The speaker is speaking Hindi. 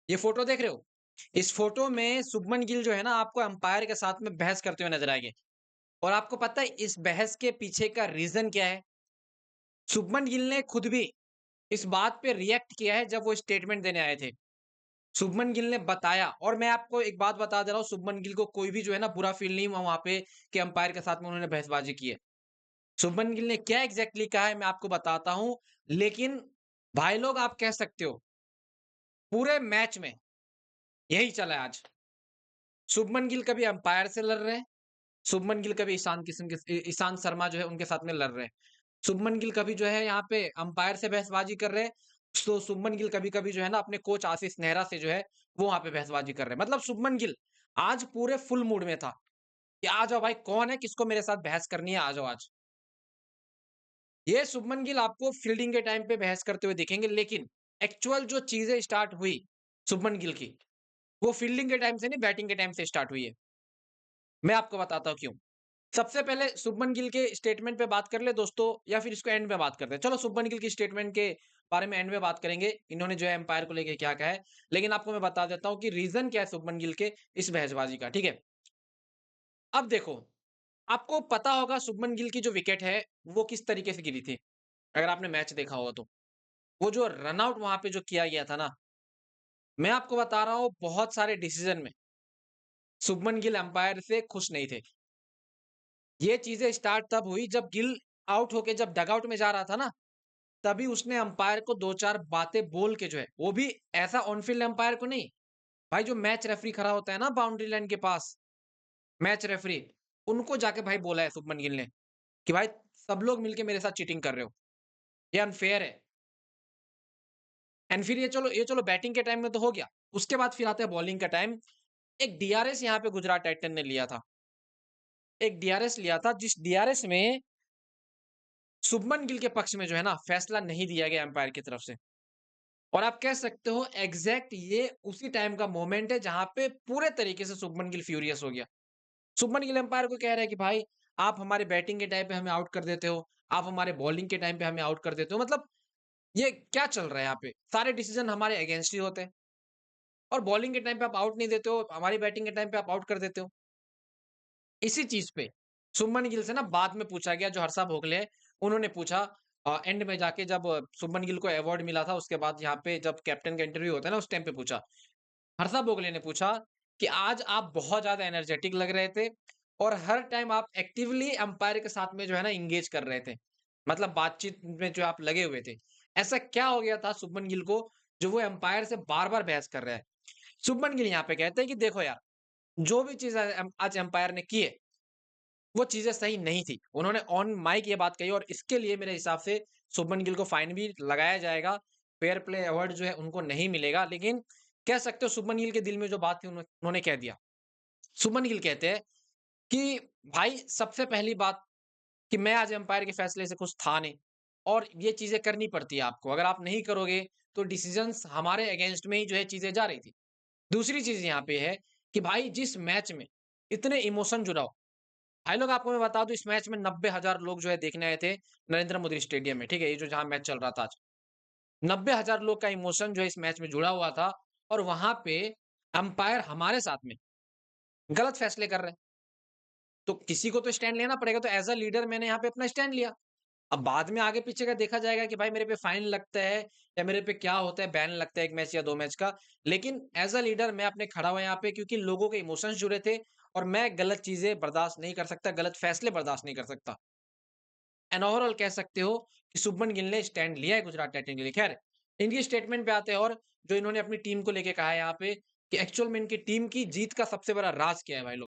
ये फोटो देख रहे हो? इस फोटो में शुभमन गिल जो है ना आपको अंपायर के साथ में बहस करते हुए नजर आएंगे। और आपको पता है इस बहस के पीछे का रीजन क्या है? शुभमन गिल ने खुद भी इस बात पे रिएक्ट किया है जब वो स्टेटमेंट देने आए थे। शुभमन गिल ने बताया, और मैं आपको एक बात बता दे रहा हूँ, शुभमन गिल को कोई भी जो है ना बुरा फील नहीं हुआ वहां पे कि अंपायर के साथ में उन्होंने बहसबाजी की है। शुभमन गिल ने क्या एग्जैक्टली कहा है मैं आपको बताता हूं। लेकिन भाई लोग आप कह सकते हो पूरे मैच में यही चला है आज। शुभमन गिल कभी अंपायर से लड़ रहे हैं, शुभमन गिल कभी ईशांत शर्मा जो है उनके साथ में लड़ रहे हैं। शुभमन गिल कभी जो है यहाँ पे अंपायर से बहसबाजी कर रहे हैं। तो शुभमन गिल कभी-कभी जो है ना अपने कोच आशीष नेहरा से जो है वो वहाँ पे बहसबाजी कर रहे हैं। मतलब शुभमन गिल आज पूरे फुल मूड में था कि आ जाओ भाई, कौन है किसको मेरे साथ बहस करनी है, आ जाओ आज। ये शुभमन गिल आपको फील्डिंग के टाइम पे बहस करते हुए दिखेंगे, लेकिन एक्चुअल जो चीजें स्टार्ट हुई शुभमन गिल की, वो फील्डिंग के टाइम से नहीं, बैटिंग के टाइम से स्टार्ट हुई है। मैं आपको बताता हूँ क्यों। सबसे पहले शुभमन गिल के स्टेटमेंट पे बात कर ले दोस्तों, या फिर इसको एंड में बात करते हैं। चलो शुभमन गिल की स्टेटमेंट के बारे में एंड में बात करेंगे, इन्होंने जो है एम्पायर को लेके क्या कहा है। लेकिन आपको मैं बता देता हूँ कि रीजन क्या है शुभमन गिल के इस बहसबाजी का, ठीक है? अब देखो, आपको पता होगा शुभमन गिल की जो विकेट है वो किस तरीके से गिरी थी, अगर आपने मैच देखा होगा तो। वो जो रन आउट वहां पे जो किया गया था ना, मैं आपको बता रहा हूँ बहुत सारे डिसीजन में शुभमन गिल अंपायर से खुश नहीं थे। ये चीजें स्टार्ट तब हुई जब गिल आउट होके जब डगआउट में जा रहा था ना, तभी उसने अंपायर को 2-4 बातें बोल के जो है, वो भी ऐसा ऑन फील्ड अंपायर को नहीं, भाई जो मैच रेफरी खड़ा होता है ना बाउंड्री लाइन के पास, मैच रेफरी, उनको जाके भाई बोला है शुभमन गिल ने कि भाई सब लोग मिलके मेरे साथ चीटिंग कर रहे हो, ये अनफेयर है। एंड फिर ये चलो बैटिंग के टाइम में तो हो गया। उसके बाद फिर आता है बॉलिंग का टाइम। एक डीआरएस यहाँ पे गुजरात टाइटन ने लिया था। एक डीआरएस लिया था जिस डीआरएस में शुभमन गिल के पक्ष में जो है ना फैसला नहीं दिया गया एम्पायर की तरफ से। और आप कह सकते हो एग्जैक्ट ये उसी टाइम का मोमेंट है जहां पे पूरे तरीके से शुभमन गिल फ्यूरियस हो गया। शुभमन गिल एम्पायर को कह रहा है कि भाई आप हमारे बैटिंग के टाइम पे हमें आउट कर देते हो, आप हमारे बॉलिंग के टाइम पे हमें आउट कर देते हो। मतलब ये क्या चल रहा है यहाँ पे? सारे डिसीजन हमारे अगेंस्ट ही होते हैं, और बॉलिंग के टाइम पे आप आउट नहीं देते हो, हमारी बैटिंग के टाइम पे आप आउट कर देते हो। इसी चीज पे शुभमन गिल से ना बाद में पूछा गया, जो हर्षा भोगले है, उन्होंने पूछा एंड में जाके जब शुभमन गिल को अवार्ड मिला था उसके बाद यहाँ पे जब कैप्टन का इंटरव्यू होता है ना उस टाइम पे पूछा, हर्षा भोगले ने पूछा कि आज आप बहुत ज्यादा एनर्जेटिक लग रहे थे और हर टाइम आप एक्टिवली अंपायर के साथ में जो है ना इंगेज कर रहे थे, मतलब बातचीत में जो आप लगे हुए थे। ऐसा क्या हो गया था शुभमन गिल को जो वो अंपायर से बार बार बहस कर रहा है? शुभमन गिल यहाँ पे कहते हैं कि देखो यार, जो भी चीज आज अंपायर ने की है वो चीजें सही नहीं थी। उन्होंने ऑन माइक ये बात कही, और इसके लिए मेरे हिसाब से शुभमन गिल को फाइन भी लगाया जाएगा। फेयर प्ले अवार्ड जो है उनको नहीं मिलेगा। लेकिन कह सकते हो शुभमन गिल के दिल में जो बात थी उन्होंने कह दिया। शुभमन गिल कहते हैं कि भाई सबसे पहली बात कि मैं आज अंपायर के फैसले से खुश था नहीं, और ये चीजें करनी पड़ती है आपको, अगर आप नहीं करोगे तो डिसीजंस हमारे अगेंस्ट में ही जो है चीजें जा रही थी। दूसरी चीज यहाँ पे है कि भाई जिस मैच में इतने इमोशन जुड़ा हो, भाई लोग आपको मैं बता दूं इस मैच में 90,000 लोग जो है देखने आए थे नरेंद्र मोदी स्टेडियम में, ठीक है? ये जो जहां मैच चल रहा था आज, 90,000 लोग का इमोशन जो है इस मैच में जुड़ा हुआ था, और वहां पे अंपायर हमारे साथ में गलत फैसले कर रहे हैं। तो किसी को तो स्टैंड लेना पड़ेगा, तो एज अ लीडर मैंने यहाँ पे अपना स्टैंड लिया। अब बाद में आगे पीछे का देखा जाएगा कि भाई मेरे पे फाइन लगता है या मेरे पे क्या होता है, बैन लगता है 1 मैच या 2 मैच का। लेकिन एज अ लीडर मैं अपने खड़ा हुआ यहाँ पे, क्योंकि लोगों के इमोशंस जुड़े थे, और मैं गलत चीजें बर्दाश्त नहीं कर सकता, गलत फैसले बर्दाश्त नहीं कर सकता। एंड ओवरऑल कह सकते हो कि शुभमन गिल ने स्टैंड लिया है गुजरात टाइटन के लिए। खैर, इनकी स्टेटमेंट पे आते हैं, और जो इन्होंने अपनी टीम को लेके कहा है यहाँ पे कि एक्चुअल में इनकी टीम की जीत का सबसे बड़ा राज क्या है भाई लोग?